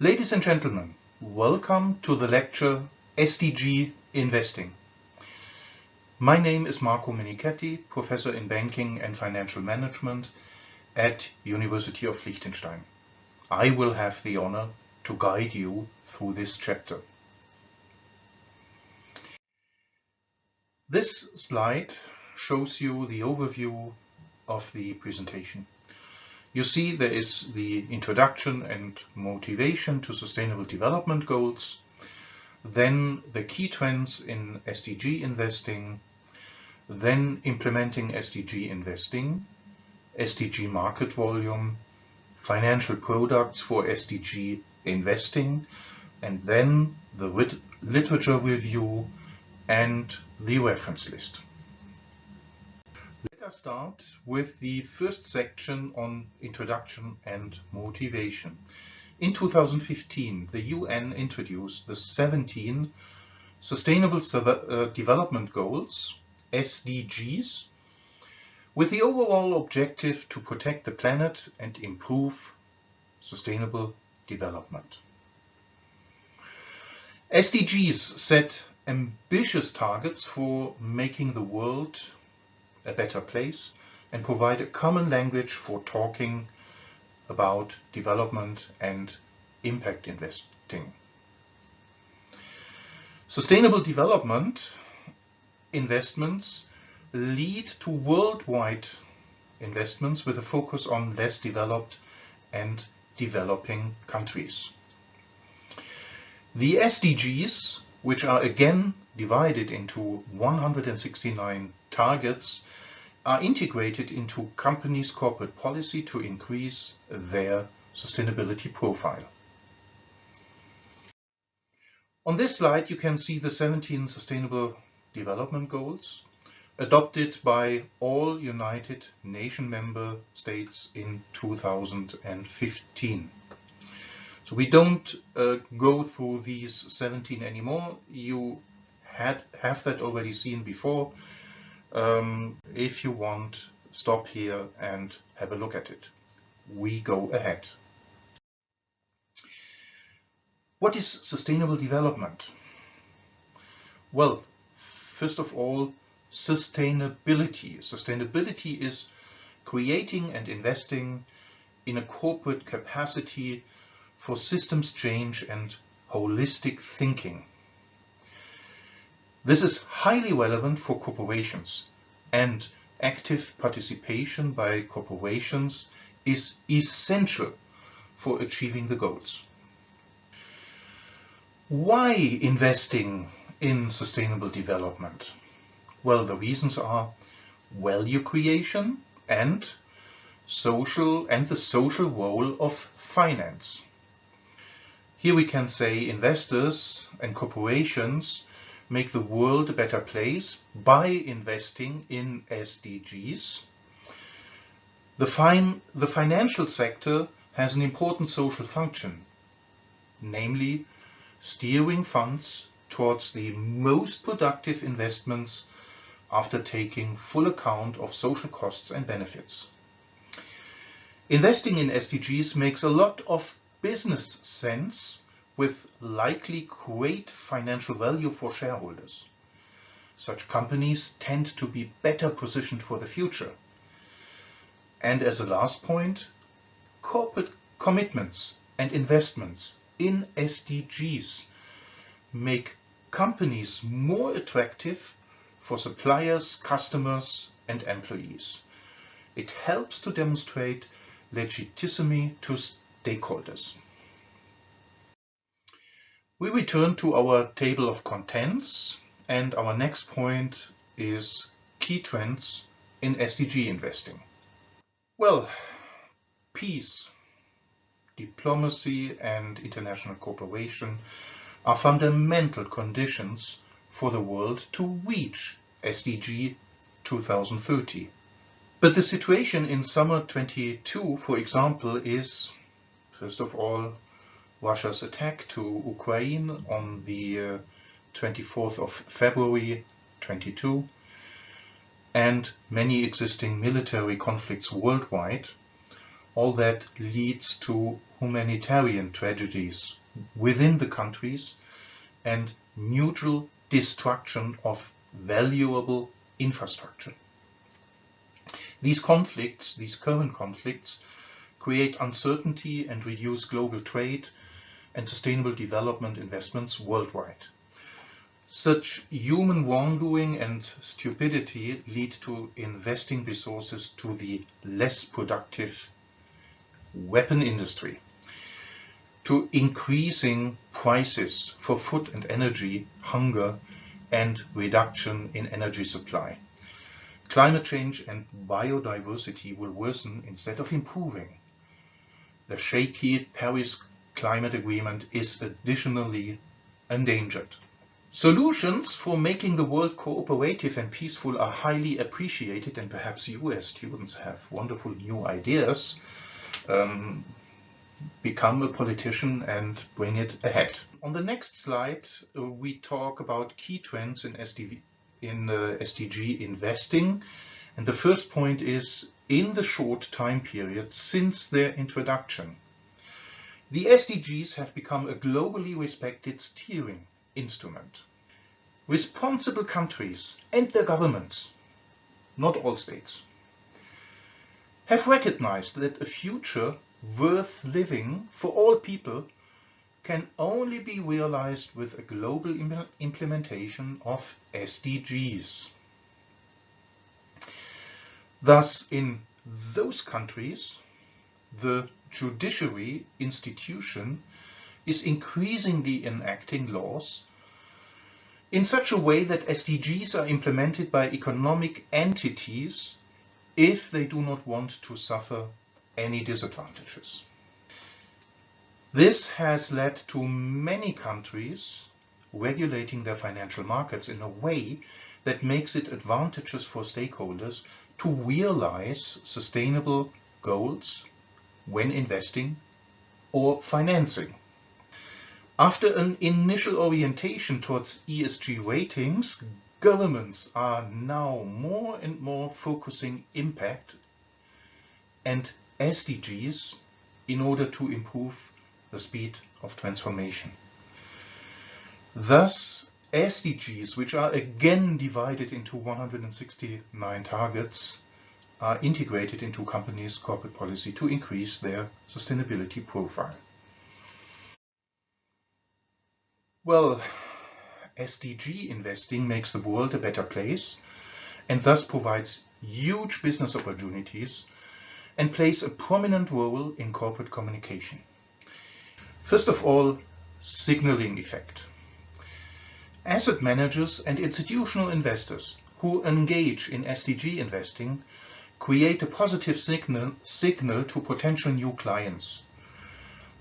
Ladies and gentlemen, welcome to the lecture SDG Investing. My name is Marco Menichetti, Professor in Banking and Financial Management at University of Liechtenstein. I will have the honor to guide you through this chapter. This slide shows you the overview of the presentation. You see there is the introduction and motivation to Sustainable Development Goals, then the key trends in SDG investing, then implementing SDG investing, SDG market volume, financial products for SDG investing, and then the literature review and the reference list. Let us start with the first section on introduction and motivation. In 2015, the UN introduced the 17 Sustainable Development Goals, SDGs, with the overall objective to protect the planet and improve sustainable development. SDGs set ambitious targets for making the world a better place and provide a common language for talking about development and impact investing. Sustainable development investments lead to worldwide investments with a focus on less developed and developing countries. The SDGs, which are again divided into 169 targets, are integrated into companies' corporate policy to increase their sustainability profile. On this slide you can see the 17 Sustainable Development Goals adopted by all United Nations member states in 2015. So we don't go through these 17 anymore. You have that already seen before. If you want, stop here and have a look at it. We go ahead. What is sustainable development? Well, first of all, sustainability. Sustainability is creating and investing in a corporate capacity for systems change and holistic thinking. This is highly relevant for corporations, and active participation by corporations is essential for achieving the goals. Why investing in sustainable development? Well, the reasons are value creation and the social role of finance. Here we can say investors and corporations make the world a better place by investing in SDGs. The financial sector has an important social function, namely steering funds towards the most productive investments after taking full account of social costs and benefits. Investing in SDGs makes a lot of business sense with likely great financial value for shareholders. Such companies tend to be better positioned for the future. And as a last point, corporate commitments and investments in SDGs make companies more attractive for suppliers, customers, and employees. It helps to demonstrate legitimacy to stakeholders. We return to our table of contents, and our next point is key trends in SDG investing. Well, peace, diplomacy, and international cooperation are fundamental conditions for the world to reach SDG 2030. But the situation in summer 22, for example, is, first of all, Russia's attack to Ukraine on the 24th of February 22, and many existing military conflicts worldwide, all that leads to humanitarian tragedies within the countries and mutual destruction of valuable infrastructure. These conflicts, these current conflicts, create uncertainty and reduce global trade and sustainable development investments worldwide. Such human wrongdoing and stupidity lead to investing resources to the less productive weapon industry, to increasing prices for food and energy, hunger, and reduction in energy supply. Climate change and biodiversity will worsen instead of improving. The shaky Paris Climate Agreement is additionally endangered. Solutions for making the world cooperative and peaceful are highly appreciated, and perhaps you as students have wonderful new ideas. Become a politician and bring it ahead. On the next slide, we talk about key trends in SDG investing. And the first point is, in the short time period since their introduction, the SDGs have become a globally respected steering instrument. Responsible countries and their governments, not all states, have recognized that a future worth living for all people can only be realized with a global implementation of SDGs. Thus, in those countries, the judiciary institution is increasingly enacting laws in such a way that SDGs are implemented by economic entities if they do not want to suffer any disadvantages. This has led to many countries regulating their financial markets in a way that makes it advantageous for stakeholders to realize sustainable goals when investing or financing. After an initial orientation towards ESG ratings, governments are now more and more focusing impact and SDGs in order to improve the speed of transformation. Thus, SDGs, which are again divided into 169 targets, are integrated into companies' corporate policy to increase their sustainability profile. Well, SDG investing makes the world a better place and thus provides huge business opportunities and plays a prominent role in corporate communication. First of all, signaling effect. Asset managers and institutional investors who engage in SDG investing create a positive signal to potential new clients.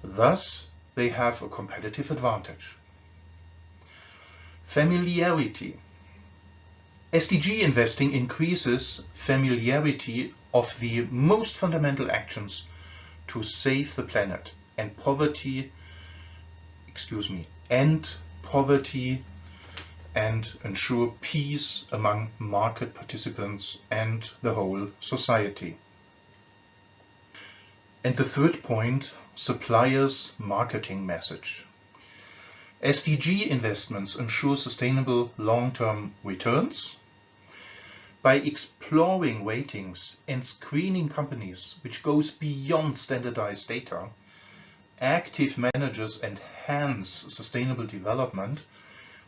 Thus, they have a competitive advantage. Familiarity. SDG investing increases familiarity of the most fundamental actions to save the planet and poverty and ensure peace among market participants and the whole society. And the third point, suppliers' marketing message. SDG investments ensure sustainable long-term returns by exploring ratings and screening companies, which goes beyond standardized data. Active managers enhance sustainable development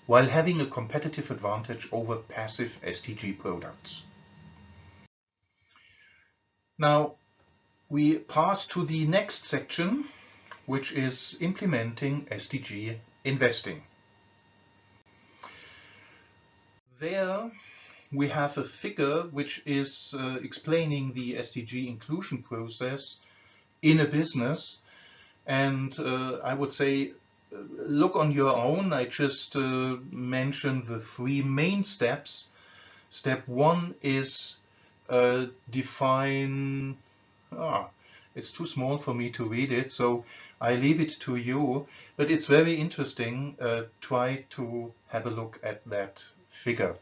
while having a competitive advantage over passive SDG products. Now, we pass to the next section, which is implementing SDG investing. There we have a figure which is explaining the SDG inclusion process in a business, and I would say look on your own. I just mentioned the three main steps. Step one is define. It's too small for me to read it, so I leave it to you. But it's very interesting. Try to have a look at that figure.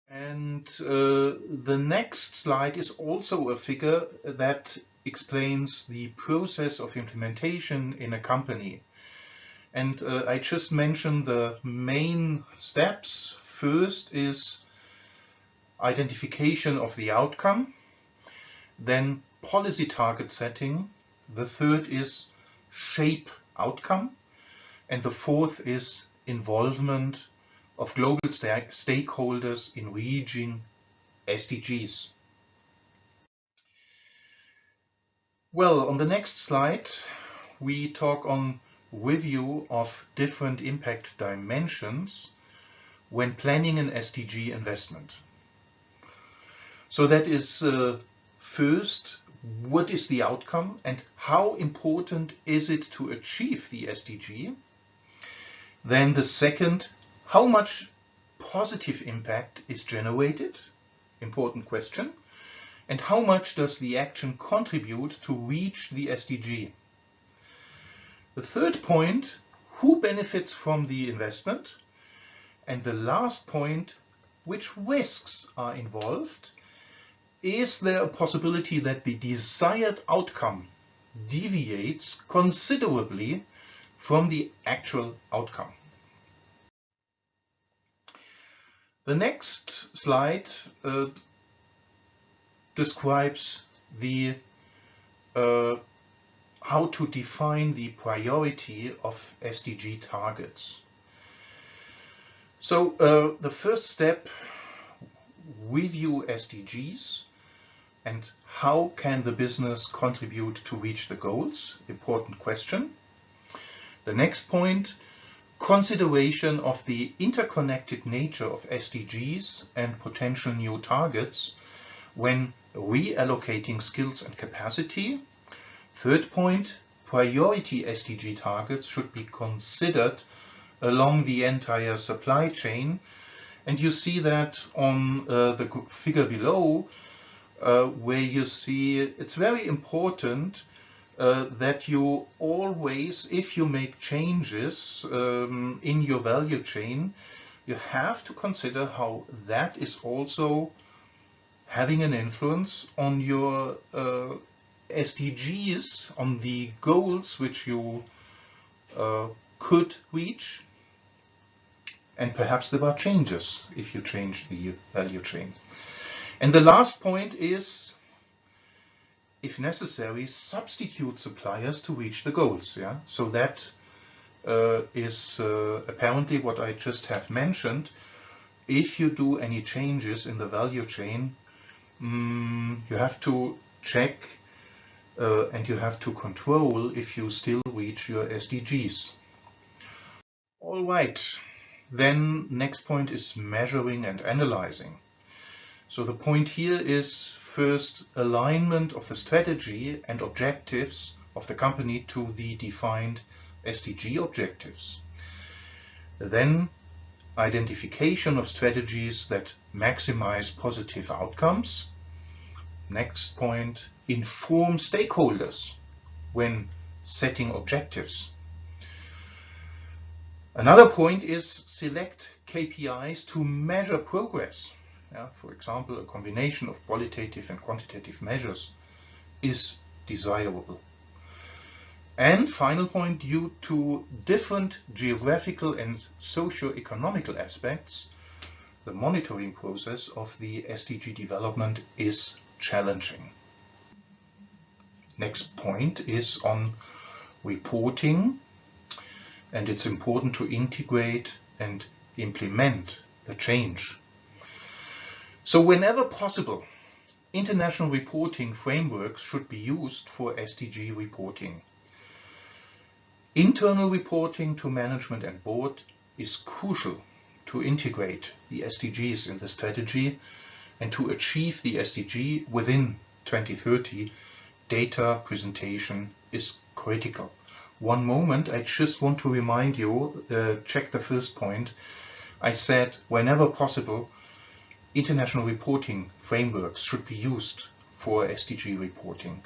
And the next slide is also a figure that explains the process of implementation in a company. And I just mentioned the main steps. First is identification of the outcome, then policy target setting. The third is shape outcome, and the fourth is involvement of global stakeholders in reaching SDGs. Well, on the next slide, we talk on review of different impact dimensions when planning an SDG investment. So that is first, what is the outcome and how important is it to achieve the SDG? Then the second, how much positive impact is generated? Important question. And how much does the action contribute to reach the SDG? The third point, who benefits from the investment? And the last point, which risks are involved? Is there a possibility that the desired outcome deviates considerably from the actual outcome? The next slide describes the how to define the priority of SDG targets. So the first step, review SDGs and how can the business contribute to reach the goals? Important question. The next point, consideration of the interconnected nature of SDGs and potential new targets when reallocating skills and capacity. Third point, priority SDG targets should be considered along the entire supply chain. And you see that on the figure below, where you see it's very important that you always, if you make changes in your value chain, you have to consider how that is also having an influence on your SDGs, on the goals which you could reach, and perhaps there are changes if you change the value chain. And the last point is, if necessary, substitute suppliers to reach the goals. Yeah, so that is apparently what I just have mentioned. If you do any changes in the value chain, you have to check and you have to control if you still reach your SDGs. All right, then next point is measuring and analyzing. So the point here is first alignment of the strategy and objectives of the company to the defined SDG objectives. Then identification of strategies that maximize positive outcomes. Next point, inform stakeholders when setting objectives. Another point is select KPIs to measure progress. For example, a combination of qualitative and quantitative measures is desirable. And final point, due to different geographical and socio-economical aspects, the monitoring process of the SDG development is challenging. Next point is on reporting, and it's important to integrate and implement the change. So whenever possible, international reporting frameworks should be used for SDG reporting. Internal reporting to management and board is crucial to integrate the SDGs in the strategy and to achieve the SDG within 2030. Data presentation is critical. One moment, I just want to remind you, check the first point. I said whenever possible, international reporting frameworks should be used for SDG reporting.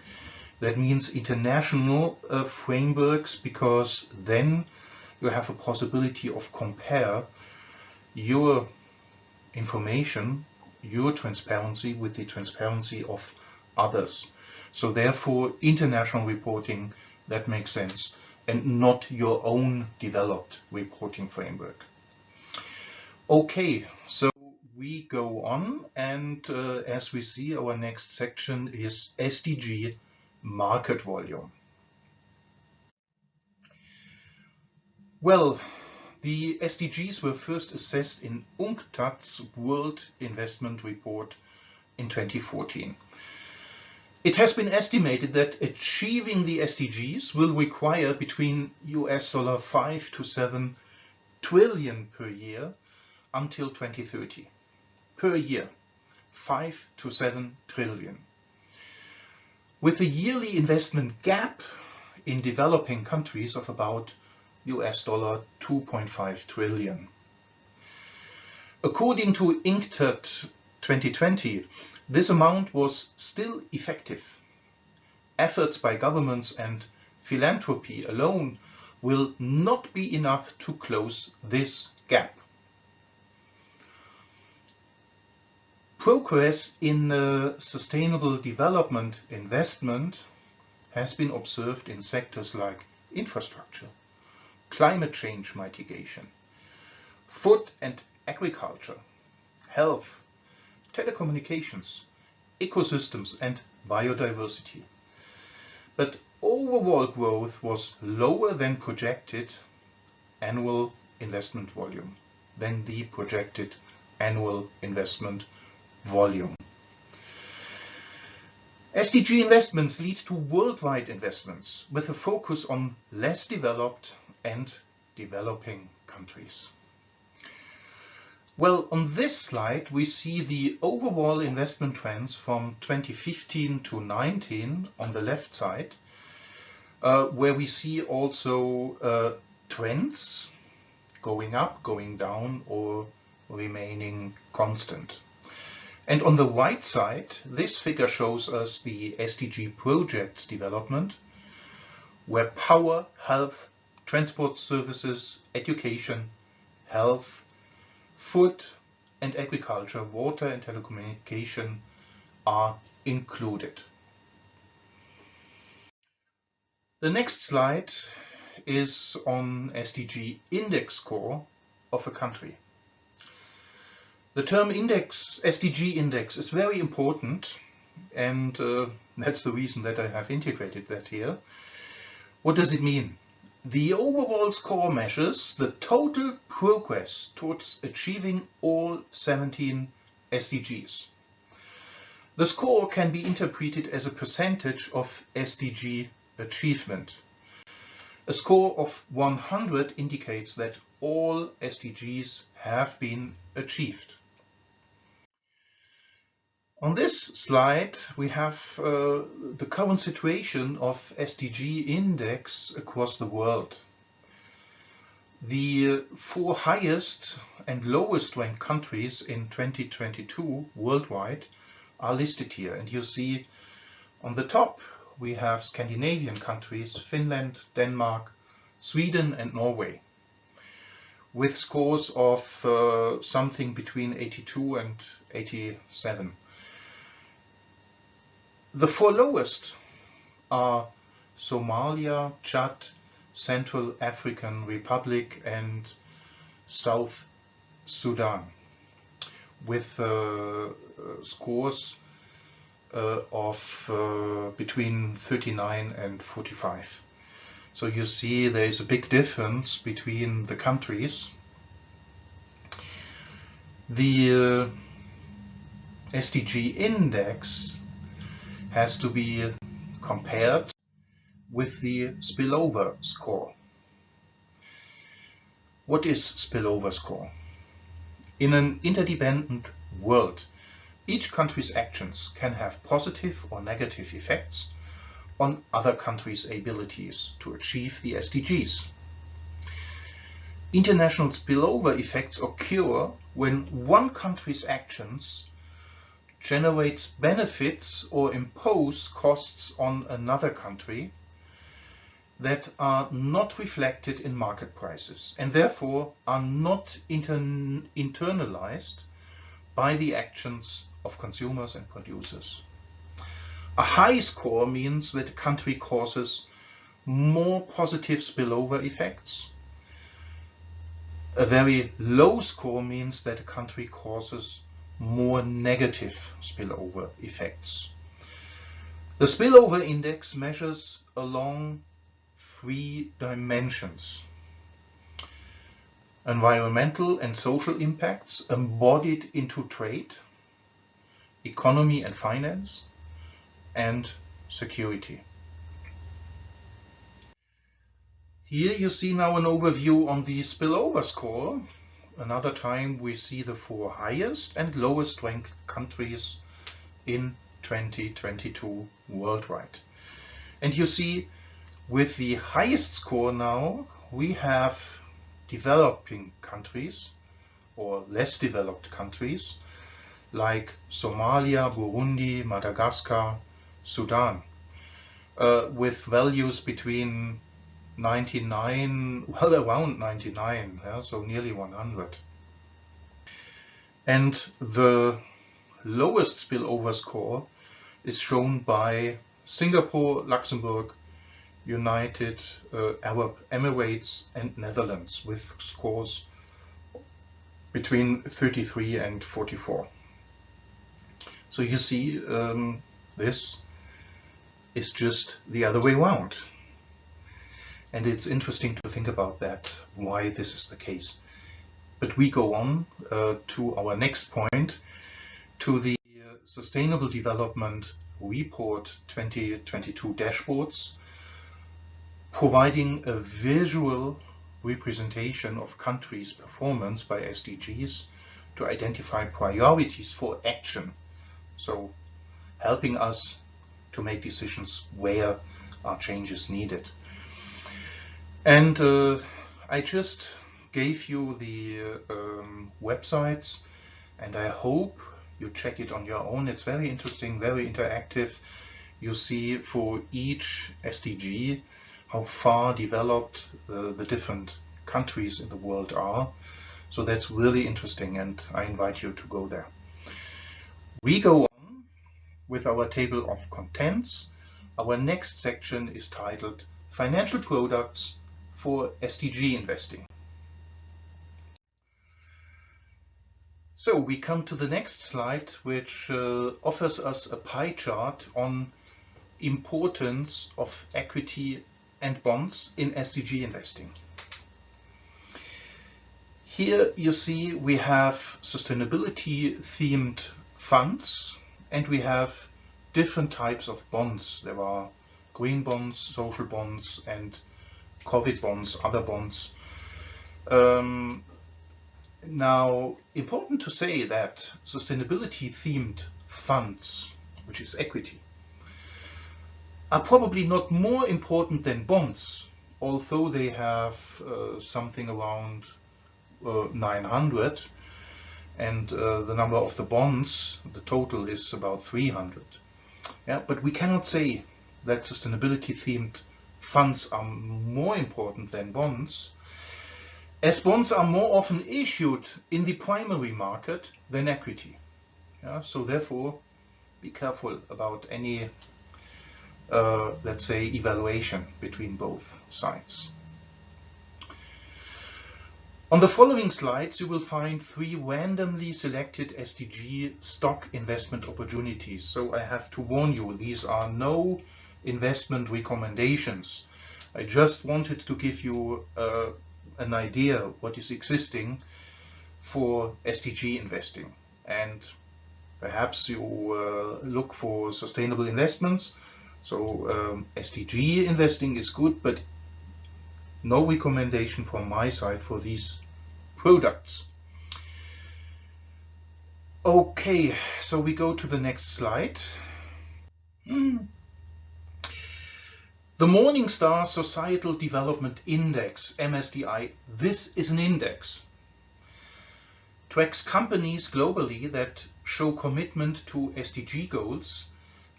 That means international frameworks, because then you have a possibility of compare your information, your transparency with the transparency of others. So therefore, international reporting, that makes sense, and not your own developed reporting framework. Okay, so we go on, and as we see, our next section is SDG market volume. Well, the SDGs were first assessed in UNCTAD's World Investment Report in 2014. It has been estimated that achieving the SDGs will require between $5 to 7 trillion per year until 2030. Per year, 5 to 7 trillion. With a yearly investment gap in developing countries of about $2.5 trillion. According to UNCTAD 2020, this amount was still effective. Efforts by governments and philanthropy alone will not be enough to close this gap. Progress in sustainable development investment has been observed in sectors like infrastructure, climate change mitigation, food and agriculture, health, telecommunications, ecosystems and biodiversity. But overall growth was lower than projected annual investment volume, than the projected annual investment volume. SDG investments lead to worldwide investments with a focus on less developed and developing countries. Well, on this slide we see the overall investment trends from 2015 to 19 on the left side, where we see also trends going up, going down, or remaining constant. And on the right side, this figure shows us the SDG projects development, where power, health, transport services, education, health, food and agriculture, water and telecommunication are included. The next slide is on SDG index score of a country. The term index, SDG index, is very important, and that's the reason that I have integrated that here. What does it mean? The overall score measures the total progress towards achieving all 17 SDGs. The score can be interpreted as a percentage of SDG achievement. A score of 100 indicates that all SDGs have been achieved. On this slide, we have the current situation of SDG index across the world. The 4 highest and lowest ranked countries in 2022 worldwide are listed here. And you see on the top, we have Scandinavian countries, Finland, Denmark, Sweden and Norway, with scores of something between 82 and 87. The 4 lowest are Somalia, Chad, Central African Republic and South Sudan, with scores of between 39 and 45. So you see there is a big difference between the countries. The SDG index has to be compared with the spillover score. What is spillover score? In an interdependent world, each country's actions can have positive or negative effects on other countries' abilities to achieve the SDGs. International spillover effects occur when one country's actions generates benefits or impose costs on another country that are not reflected in market prices and therefore are not internalized by the actions of consumers and producers. A high score means that a country causes more positive spillover effects. A very low score means that a country causes more negative spillover effects. The spillover index measures along 3 dimensions: environmental and social impacts embodied into trade, economy and finance, and security. Here you see now an overview on the spillover score. Another time we see the 4 highest and lowest ranked countries in 2022 worldwide. And you see, with the highest score now, we have developing countries or less developed countries like Somalia, Burundi, Madagascar, Sudan, with values between 99, well, around 99, yeah, so nearly 100. And the lowest spillover score is shown by Singapore, Luxembourg, United Arab Emirates, and Netherlands, with scores between 33 and 44. So you see, this is just the other way around. And it's interesting to think about that, why this is the case. But we go on to our next point, to the Sustainable Development Report 2022 dashboards, providing a visual representation of countries' performance by SDGs to identify priorities for action. So helping us to make decisions where are changes needed. And I just gave you the websites, and I hope you check it on your own. It's very interesting, very interactive. You see for each SDG how far developed the different countries in the world are. So that's really interesting, and I invite you to go there. We go on with our table of contents. Our next section is titled Financial Products for SDG Investing. So we come to the next slide, which offers us a pie chart on importance of equity and bonds in SDG investing. Here you see we have sustainability themed funds, and we have different types of bonds. There are green bonds, social bonds, and COVID bonds, other bonds. Now, important to say that sustainability themed funds, which is equity, are probably not more important than bonds, although they have something around 900, and the number of the bonds, the total is about 300. Yeah, but we cannot say that sustainability themed funds are more important than bonds, as bonds are more often issued in the primary market than equity. Yeah, so therefore, be careful about any, let's say, evaluation between both sides. On the following slides, you will find 3 randomly selected SDG stock investment opportunities. So I have to warn you, these are no investment recommendations. I just wanted to give you an idea what is existing for SDG investing. And perhaps you look for sustainable investments. So SDG investing is good, but no recommendation from my side for these products. Okay, so we go to the next slide. The Morningstar Societal Development Index, MSDI, this is an index. Tracks companies globally that show commitment to SDG goals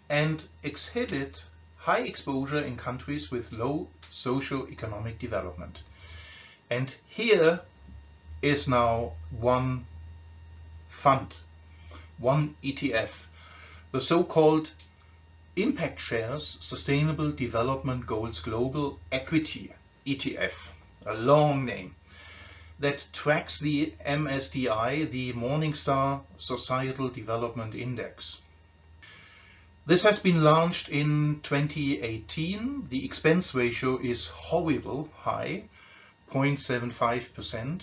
and exhibit high exposure in countries with low socio-economic development. And here is now one fund, one ETF, the so-called Impact Shares Sustainable Development Goals Global Equity ETF, a long name, that tracks the MSDI, the Morningstar Societal Development Index. This has been launched in 2018. The expense ratio is horrible high, 0.75%.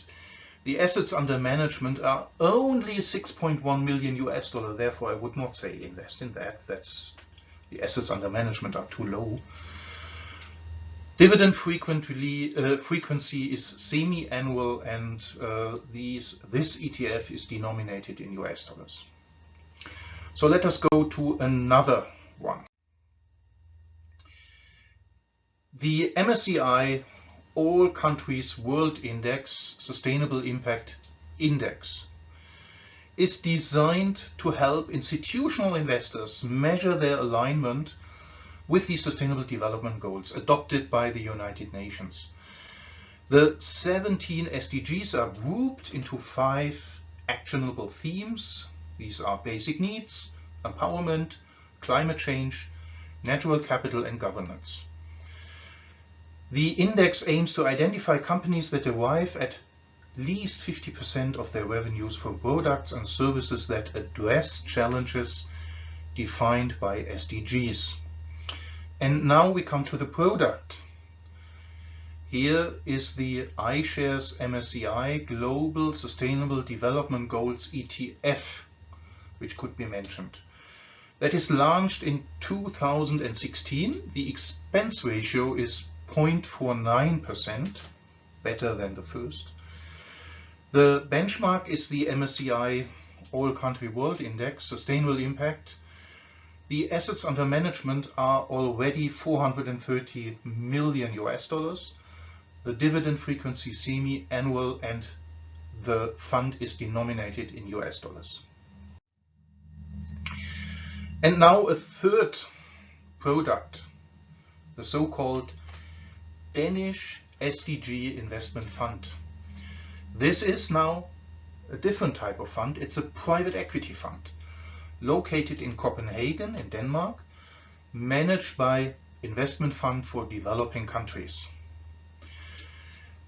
The assets under management are only 6.1 million US dollar. Therefore, I would not say invest in that. The assets under management are too low. Dividend frequency is semi-annual, and this ETF is denominated in US dollars. So let us go to another one. The MSCI All Countries World Index Sustainable Impact Index is designed to help institutional investors measure their alignment with the Sustainable Development Goals adopted by the United Nations. The 17 SDGs are grouped into 5 actionable themes. These are basic needs, empowerment, climate change, natural capital, and governance. The index aims to identify companies that derive at least 50% of their revenues from products and services that address challenges defined by SDGs. And now we come to the product. Here is the iShares MSCI Global Sustainable Development Goals ETF, which could be mentioned. That is launched in 2016. The expense ratio is 0.49%, better than the first. The benchmark is the MSCI All Country World Index Sustainable Impact. The assets under management are already 430 million US dollars. The dividend frequency semi-annual, and the fund is denominated in US dollars. And now a third product, the so-called Danish SDG investment fund. This is now a different type of fund. It's a private equity fund located in Copenhagen in Denmark, managed by Investment Fund for Developing Countries.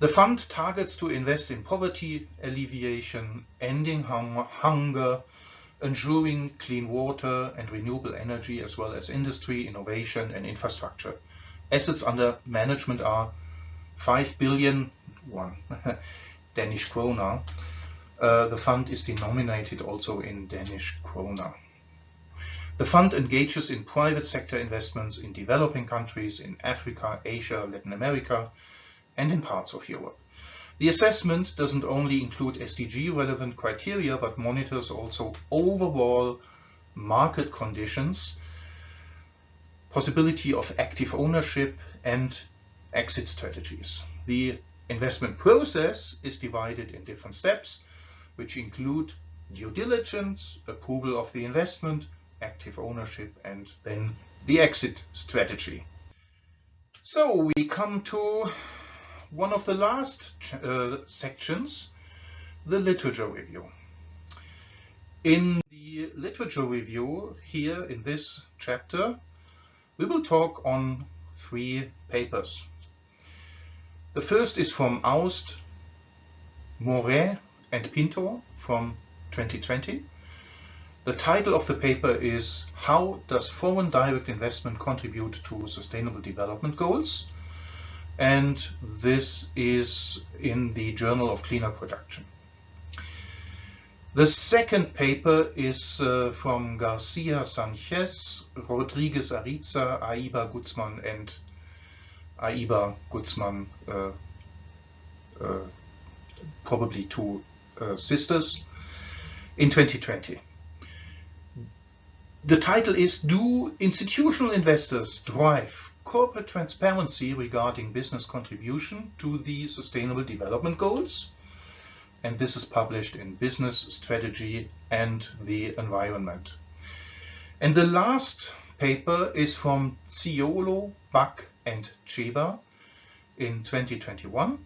The fund targets to invest in poverty alleviation, ending hunger, ensuring clean water and renewable energy, as well as industry, innovation and infrastructure. Assets under management are 5 billion Danish kroner. The fund is denominated also in Danish kroner. The fund engages in private sector investments in developing countries in Africa, Asia, Latin America, and in parts of Europe. The assessment doesn't only include SDG relevant criteria, but monitors also overall market conditions, possibility of active ownership, and exit strategies. The investment process is divided in different steps, which include due diligence, approval of the investment, active ownership, and then the exit strategy. So we come to one of the last sections, the literature review. In the literature review here in this chapter, we will talk on 3 papers. The first is from Aust, Moret and Pinto from 2020. The title of the paper is How Does Foreign Direct Investment Contribute to Sustainable Development Goals? And this is in the Journal of Cleaner Production. The second paper is from Garcia Sanchez, Rodriguez Ariza, Aiba Guzman, and Aiba Guzman, probably 2 sisters, in 2020. The title is Do Institutional Investors Drive Corporate Transparency Regarding Business Contribution to the Sustainable Development Goals? And this is published in Business Strategy and the Environment. And the last paper is from Ciolo, Buck and Cheba in 2021.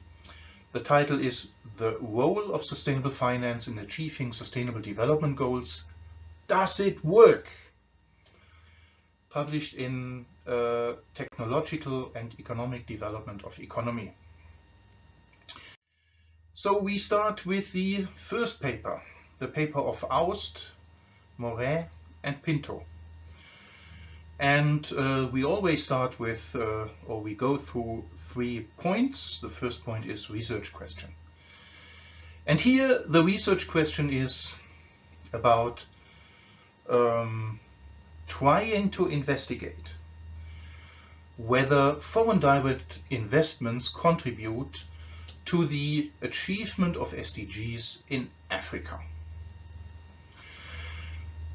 The title is The Role of Sustainable Finance in Achieving Sustainable Development Goals. Does it work? published in Technological and Economic Development of Economy. So we start with the first paper, the paper of Aust, Moret and Pinto. And we always start with, or we go through 3 points. The first point is research question. And here the research question is about trying to investigate whether foreign direct investments contribute to the achievement of SDGs in Africa.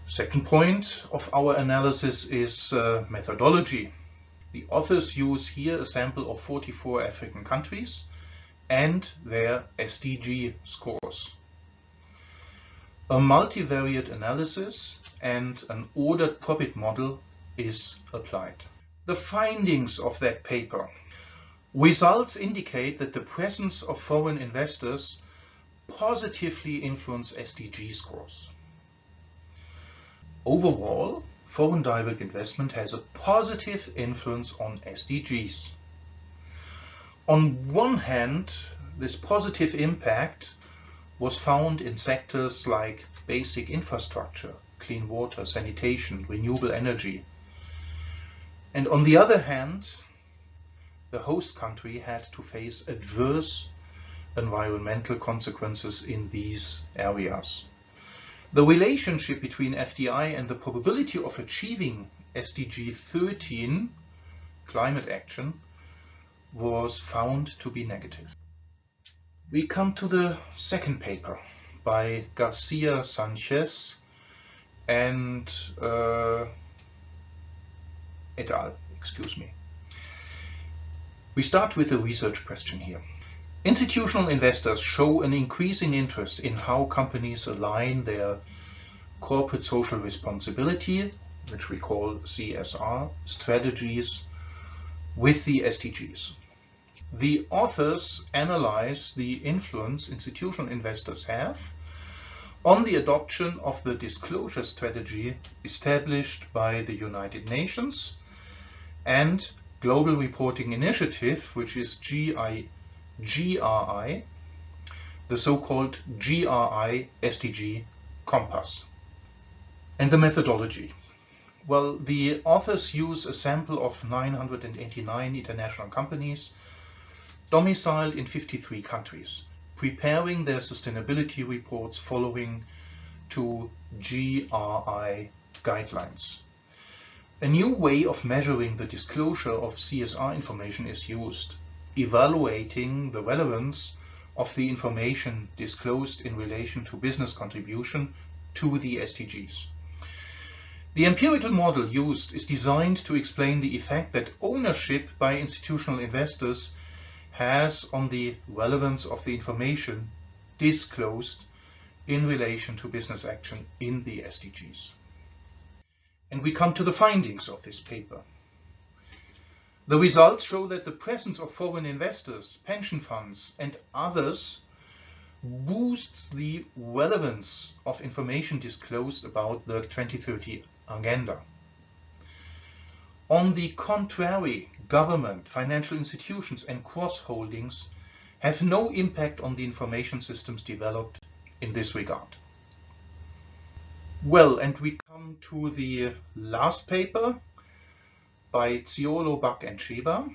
Second point of our analysis is methodology. The authors use here a sample of 44 African countries and their SDG scores. A multivariate analysis and an ordered profit model is applied. The findings of that paper. Results indicate that the presence of foreign investors positively influence SDG scores. Overall, foreign direct investment has a positive influence on SDGs. On one hand, this positive impact was found in sectors like basic infrastructure, clean water, sanitation, renewable energy. And on the other hand, the host country had to face adverse environmental consequences in these areas. The relationship between FDI and the probability of achieving SDG 13, climate action, was found to be negative. We come to the second paper by Garcia Sanchez and et al. We start with a research question here. Institutional investors show an increasing interest in how companies align their corporate social responsibility, which we call CSR, strategies with the SDGs. The authors analyze the influence institutional investors have on the adoption of the disclosure strategy established by the United Nations and Global Reporting Initiative, which is GRI, the so-called GRI SDG Compass. And the methodology. Well, the authors use a sample of 989 international companies domiciled in 53 countries, preparing their sustainability reports following to GRI guidelines. A new way of measuring the disclosure of CSR information is used, evaluating the relevance of the information disclosed in relation to business contribution to the SDGs. The empirical model used is designed to explain the effect that ownership by institutional investors has on the relevance of the information disclosed in relation to business action in the SDGs. And we come to the findings of this paper. The results show that the presence of foreign investors, pension funds, and others boosts the relevance of information disclosed about the 2030 agenda. On the contrary, government, financial institutions, and cross-holdings have no impact on the information systems developed in this regard. Well, and we come to the last paper by Ziolo, Buck, and Sheba.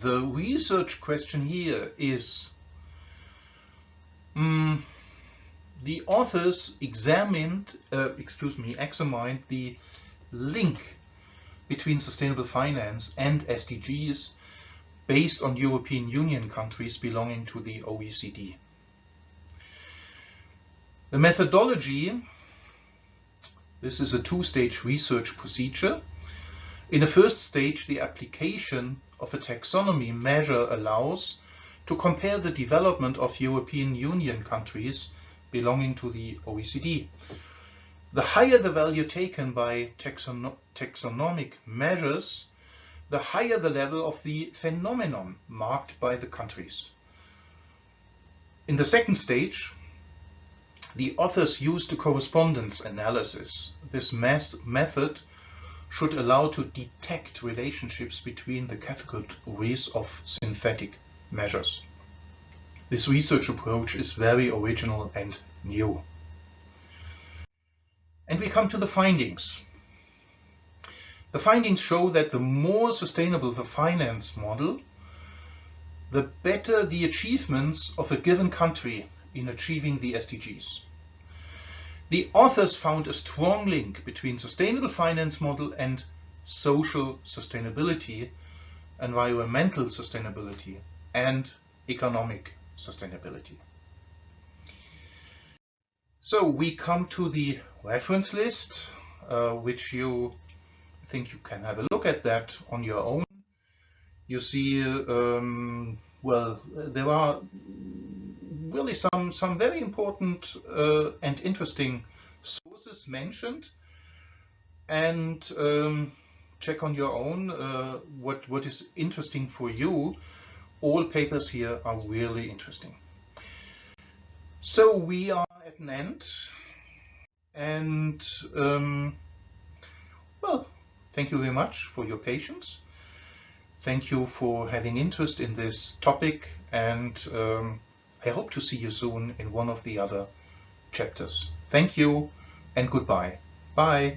The research question here is, the authors examined the link between sustainable finance and SDGs based on European Union countries belonging to the OECD. The methodology, this is a two-stage research procedure. In the first stage, the application of a taxonomy measure allows to compare the development of European Union countries belonging to the OECD. The higher the value taken by taxonomic measures, the higher the level of the phenomenon marked by the countries. In the second stage, the authors used a correspondence analysis. This method should allow to detect relationships between the categories of synthetic measures. This research approach is very original and new. And we come to the findings. The findings show that the more sustainable the finance model, the better the achievements of a given country in achieving the SDGs. The authors found a strong link between sustainable finance model and social sustainability, environmental sustainability, and economic sustainability. So we come to the reference list, which I think you can have a look at that on your own. You see, well, there are really some very important and interesting sources mentioned, and check on your own what is interesting for you. All papers here are really interesting. So we are at an end, and well, thank you very much for your patience. Thank you for having interest in this topic, and I hope to see you soon in one of the other chapters. Thank you and goodbye. Bye.